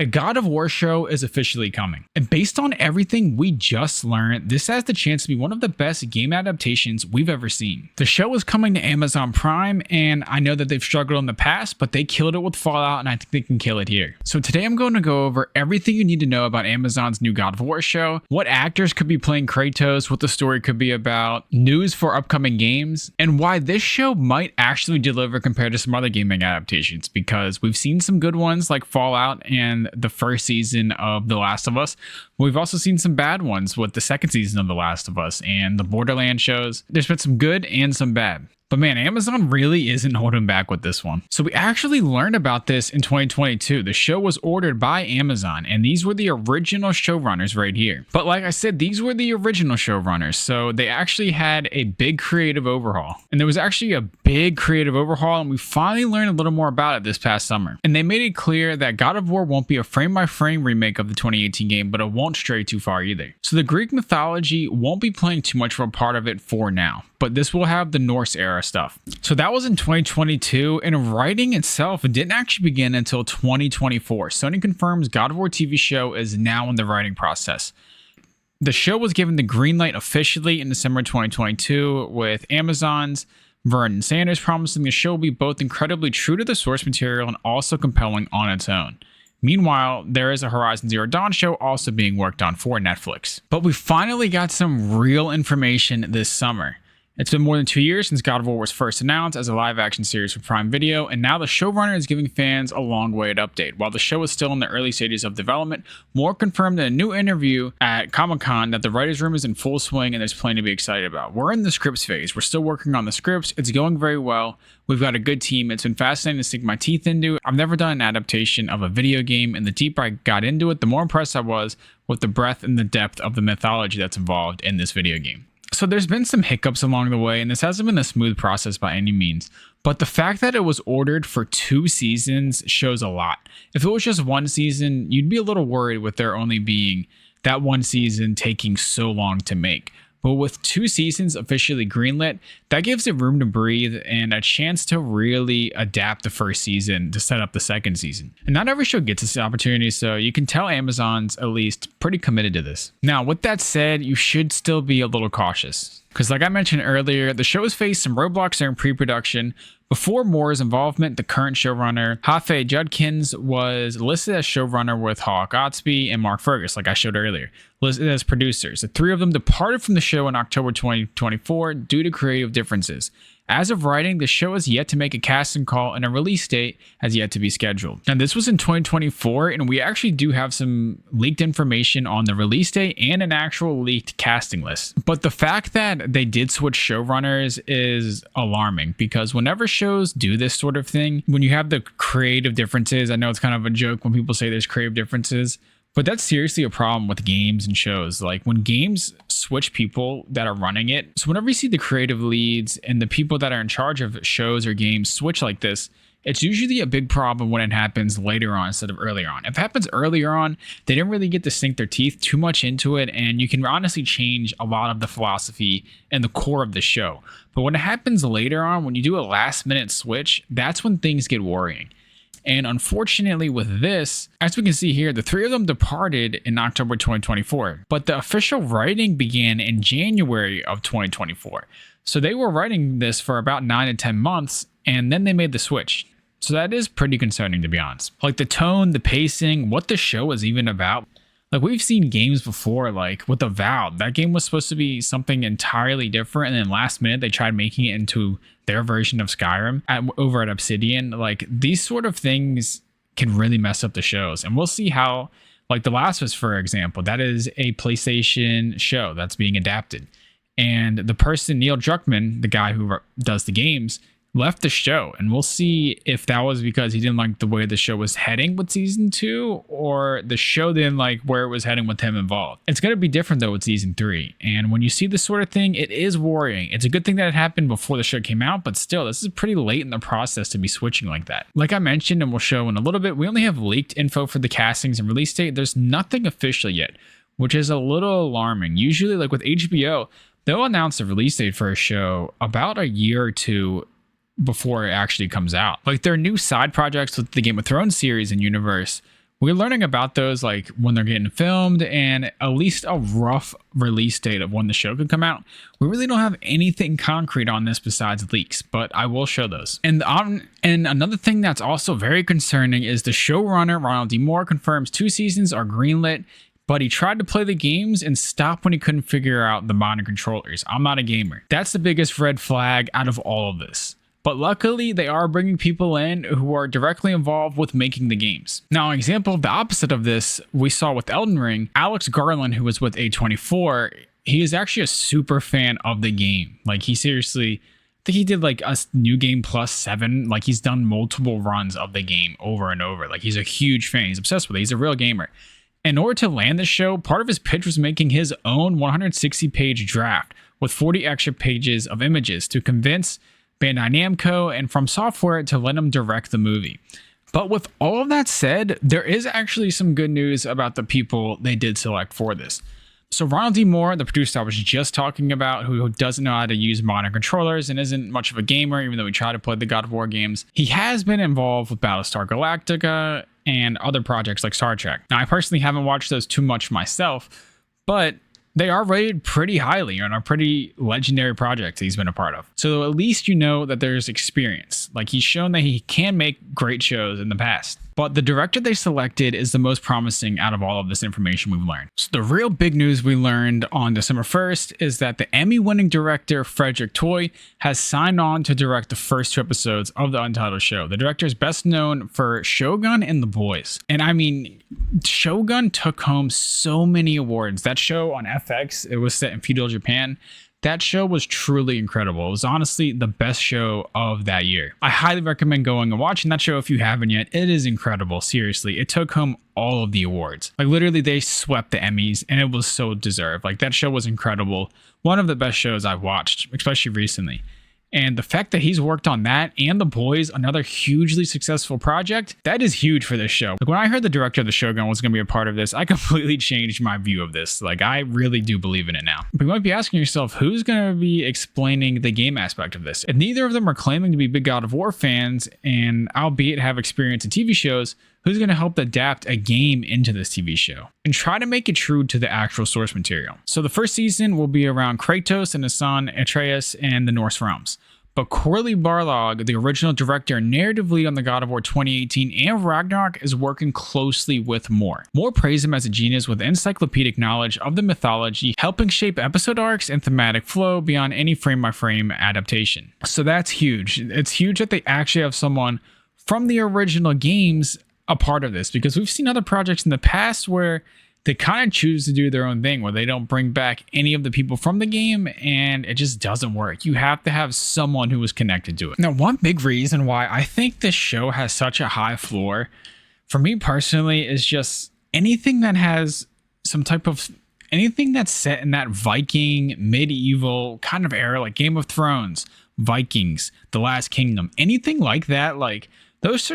A God of War show is officially coming, and based on everything we just learned, this has the chance to be one of the best game adaptations we've ever seen. The show is coming to Amazon Prime, and I know that they've struggled in the past, but they killed it with Fallout, and I think they can kill it here. So today I'm going to go over everything you need to know about Amazon's new God of War show, what actors could be playing Kratos, what the story could be about, news for upcoming games, and why this show might actually deliver compared to some other gaming adaptations, because we've seen some good ones like Fallout and the first season of The Last of Us. We've also seen some bad ones with the second season of The Last of Us and the Borderlands shows. There's been some good and some bad. But man, Amazon really isn't holding back with this one. So we actually learned about this in 2022. The show was ordered by Amazon, and these were the original showrunners right here. But like I said, these were the original showrunners, so they actually had a big creative overhaul. And there was actually a big creative overhaul, and we finally learned a little more about it this past summer. And they made it clear that God of War won't be a frame-by-frame remake of the 2018 game, but it won't stray too far either. So the Greek mythology won't be playing too much of a part of it for now, but this will have the Norse era stuff. So that was in 2022, and writing itself didn't actually begin until 2024. Sony confirms God of War TV show is now in the writing process. The show was given the green light officially in December 2022, with Amazon's Vernon Sanders promising the show will be both incredibly true to the source material and also compelling on its own. Meanwhile, there is a Horizon Zero Dawn show also being worked on for Netflix. But we finally got some real information this summer. It's been more than 2 years since God of War was first announced as a live-action series for Prime Video, and now the showrunner is giving fans a long-awaited update. While the show is still in the early stages of development, Moore confirmed in a new interview at Comic-Con that the writer's room is in full swing and there's plenty to be excited about. We're in the scripts phase. We're still working on the scripts. It's going very well. We've got a good team. It's been fascinating to sink my teeth into. I've never done an adaptation of a video game, and the deeper I got into it, the more impressed I was with the breadth and the depth of the mythology that's involved in this video game. So there's been some hiccups along the way, and this hasn't been a smooth process by any means, but the fact that it was ordered for 2 seasons shows a lot. If it was just 1 season, you'd be a little worried with there only being that 1 season taking so long to make. But with 2 seasons officially greenlit, that gives it room to breathe and a chance to really adapt the first season to set up the second season. And not every show gets this opportunity, so you can tell Amazon's at least pretty committed to this. Now, with that said, you should still be a little cautious, because like I mentioned earlier, the show has faced some roadblocks during pre-production. Before Moore's involvement, the current showrunner, Hafe Judkins, was listed as showrunner with Hawk Otsby and Mark Fergus, like I showed earlier, listed as producers. The 3 of them departed from the show in October 2024 due to creative differences. As of writing, the show has yet to make a casting call and a release date has yet to be scheduled. Now, this was in 2024, and we actually do have some leaked information on the release date and an actual leaked casting list. But the fact that they did switch showrunners is alarming, because whenever shows do this sort of thing, when you have the creative differences, I know it's kind of a joke when people say there's creative differences, but that's seriously a problem with games and shows. Like when games switch people that are running it. So whenever you see the creative leads and the people that are in charge of shows or games switch like this, it's usually a big problem when it happens later on instead of earlier on. If it happens earlier on, they didn't really get to sink their teeth too much into it, and you can honestly change a lot of the philosophy and the core of the show. But when it happens later on, when you do a last minute switch, that's when things get worrying. And unfortunately with this, as we can see here, the 3 of them departed in October 2024, but the official writing began in January of 2024. So they were writing this for about 9 to 10 months, and then they made the switch. So that is pretty concerning, to be honest. Like the tone, the pacing, what the show is even about. Like we've seen games before, like with Avowed, that game was supposed to be something entirely different, and then last minute they tried making it into their version of Skyrim over at Obsidian. Like these sort of things can really mess up the shows, and we'll see how, like The Last of Us, for example, that is a PlayStation show that's being adapted, and the person, Neil Druckmann, the guy who does the games, left the show, and we'll see if that was because he didn't like the way the show was heading with season 2, or the show didn't like where it was heading with him involved. It's going to be different though with season 3, and when you see this sort of thing, it is worrying. It's a good thing that it happened before the show came out, but still, this is pretty late in the process to be switching like that. Like I mentioned, and we'll show in a little bit, we only have leaked info for the castings and release date. There's nothing official yet, which is a little alarming. Usually, like with HBO, they'll announce the release date for a show about a year or 2 before it actually comes out. Like their new side projects with the Game of Thrones series and universe We're learning about those like when they're getting filmed and at least a rough release date of when the show could come out. We really don't have anything concrete on this besides leaks, but I will show those. And another thing that's also very concerning is the showrunner, Ronald D. Moore, confirms 2 seasons are greenlit, but he tried to play the games and stopped when he couldn't figure out the modern controllers. I'm not a gamer. That's the biggest red flag out of all of this. But luckily, they are bringing people in who are directly involved with making the games. Now, an example of the opposite of this we saw with Elden Ring, Alex Garland, who was with A24, he is actually a super fan of the game. Like, he seriously, I think he did like a New Game Plus 7. Like, he's done multiple runs of the game over and over. Like, he's a huge fan. He's obsessed with it. He's a real gamer. In order to land the show, part of his pitch was making his own 160-page draft with 40 extra pages of images to convince Bandai Namco and From Software to let him direct the movie. But with all of that said, there is actually some good news about the people they did select for this. So Ronald D. Moore, the producer I was just talking about, who doesn't know how to use modern controllers and isn't much of a gamer, even though he tried to play the God of War games, he has been involved with Battlestar Galactica and other projects like Star Trek. Now, I personally haven't watched those too much myself, but they are rated pretty highly and are pretty legendary projects he's been a part of. So at least you know that there's experience. Like, he's shown that he can make great shows in the past. But the director they selected is the most promising out of all of this information we've learned. So the real big news we learned on December 1st is that the Emmy-winning director Frederick Toy has signed on to direct the first 2 episodes of the Untitled show. The director is best known for Shogun and The Boys. And I mean, Shogun took home so many awards. That show on FX, it was set in feudal Japan. That show was truly incredible. It was honestly the best show of that year. I highly recommend going and watching that show if you haven't yet. It is incredible. Seriously, it took home all of the awards. Like, literally, they swept the Emmys, and it was so deserved. Like, that show was incredible. One of the best shows I've watched, especially recently. And the fact that he's worked on that and The Boys, another hugely successful project, that is huge for this show. Like, when I heard the director of the Shogun was going to be a part of this, I completely changed my view of this. Like, I really do believe in it now. But you might be asking yourself, who's going to be explaining the game aspect of this? If neither of them are claiming to be big God of War fans, and albeit have experience in TV shows, who's going to help adapt a game into this TV show and try to make it true to the actual source material? So the first season will be around Kratos and his son Atreus and the Norse realms. But Corley Barlog, the original director and narrative lead on the God of War 2018 and Ragnarok, is working closely with Moore. Moore praised him as a genius with encyclopedic knowledge of the mythology, helping shape episode arcs and thematic flow beyond any frame-by-frame adaptation. So that's huge. It's huge that they actually have someone from the original games a part of this, because we've seen other projects in the past where they kind of choose to do their own thing, where they don't bring back any of the people from the game, and it just doesn't work. You have to have someone who is connected to it. Now, one big reason why I think this show has such a high floor, for me personally, is just anything that has some type of, anything that's set in that Viking, medieval kind of era, like Game of Thrones, Vikings, The Last Kingdom, anything like that, like, those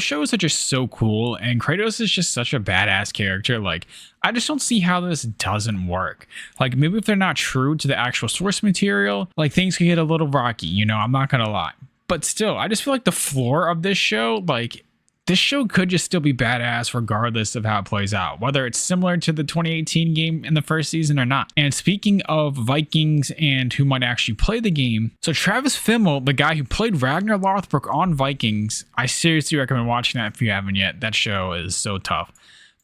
shows are just so cool, and Kratos is just such a badass character. Like, I just don't see how this doesn't work. Like, maybe if they're not true to the actual source material, like, things could get a little rocky, you know, I'm not gonna lie. But still, I just feel like the floor of this show, like, this show could just still be badass regardless of how it plays out, whether it's similar to the 2018 game in the first season or not. And speaking of Vikings and who might actually play the game, so Travis Fimmel, the guy who played Ragnar Lothbrok on Vikings, I seriously recommend watching that if you haven't yet. That show is so tough.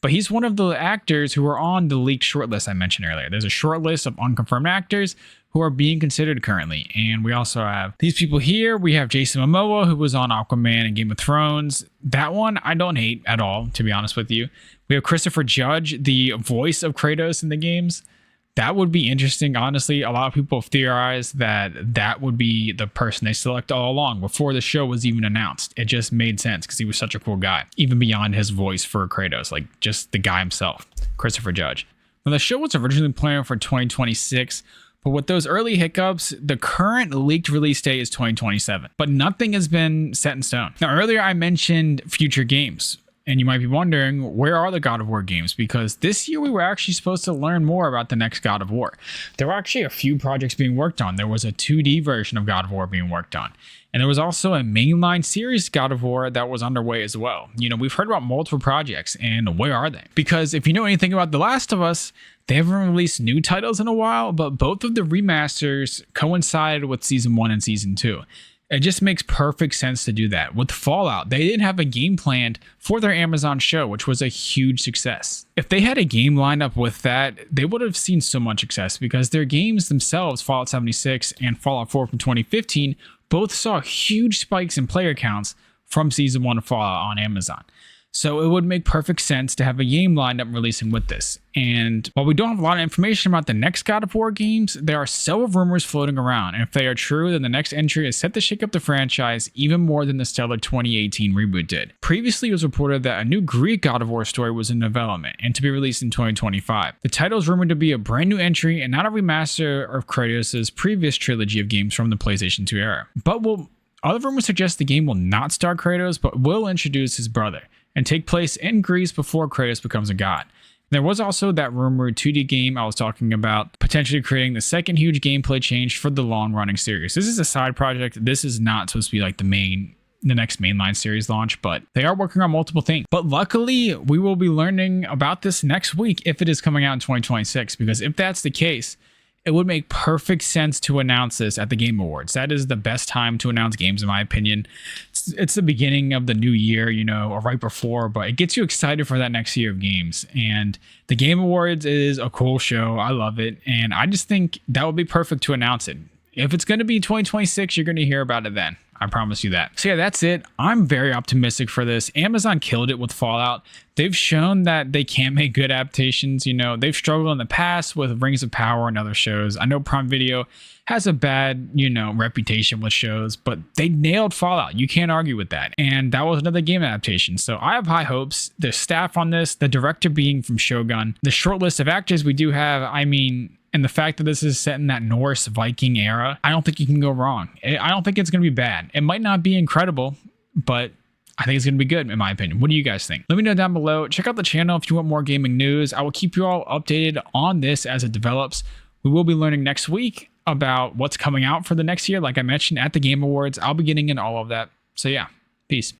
But he's one of the actors who are on the leaked shortlist I mentioned earlier. There's a short list of unconfirmed actors who are being considered currently. And we also have these people here. We have Jason Momoa, who was on Aquaman and Game of Thrones. That one I don't hate at all, to be honest with you. We have Christopher Judge, the voice of Kratos in the games. That would be interesting. Honestly, a lot of people have theorized that that would be the person they select all along before the show was even announced. It just made sense because he was such a cool guy, even beyond his voice for Kratos, like just the guy himself, Christopher Judge. Now, the show was originally planned for 2026, but with those early hiccups, the current leaked release date is 2027, but nothing has been set in stone. Now, earlier I mentioned future games, And you might be wondering, where are the God of War games? Because this year we were actually supposed to learn more about the next God of War. There were actually a few projects being worked on. There was a 2D version of God of War being worked on. And there was also a mainline series God of War that was underway as well. We've heard about multiple projects, and where are they? Because if you know anything about The Last of Us, they haven't released new titles in a while, but both of the remasters coincided with Season 1 and Season 2. It just makes perfect sense to do that. With Fallout, they didn't have a game planned for their Amazon show, which was a huge success. If they had a game lined up with that, they would have seen so much success because their games themselves, Fallout 76 and Fallout 4 from 2015, both saw huge spikes in player counts from Season 1 of Fallout on Amazon. So it would make perfect sense to have a game lined up releasing with this. And while we don't have a lot of information about the next God of War games, there are several rumors floating around. And if they are true, then the next entry is set to shake up the franchise even more than the stellar 2018 reboot did. Previously, it was reported that a new Greek God of War story was in development and to be released in 2025. The title is rumored to be a brand new entry and not a remaster of Kratos' previous trilogy of games from the PlayStation 2 era. But other rumors suggest the game will not star Kratos, but will introduce his brother and take place in Greece before Kratos becomes a god. There was also that rumored 2D game I was talking about, potentially creating the second huge gameplay change for the long-running series. This is a side project. This is not supposed to be like the next mainline series launch, but they are working on multiple things. But luckily, we will be learning about this next week if it is coming out in 2026, because if that's the case, it would make perfect sense to announce this at the Game Awards. That is the best time to announce games, in my opinion. It's the beginning of the new year, or right before, but it gets you excited for that next year of games. And the Game Awards is a cool show. I love it. And I just think that would be perfect to announce it. If it's going to be 2026, you're going to hear about it then. I promise you that. So yeah, that's it. I'm very optimistic for this. Amazon killed it with Fallout. They've shown that they can make good adaptations. They've struggled in the past with Rings of Power and other shows. I know Prime Video has a bad, reputation with shows, but they nailed Fallout. You can't argue with that. And that was another game adaptation. So I have high hopes. The staff on this, the director being from Shogun, the short list of actors we do have, and the fact that this is set in that Norse Viking era, I don't think you can go wrong. I don't think it's going to be bad. It might not be incredible, but I think it's going to be good, in my opinion. What do you guys think? Let me know down below. Check out the channel if you want more gaming news. I will keep you all updated on this as it develops. We will be learning next week about what's coming out for the next year. Like I mentioned at the Game Awards, I'll be getting into all of that. So yeah, peace.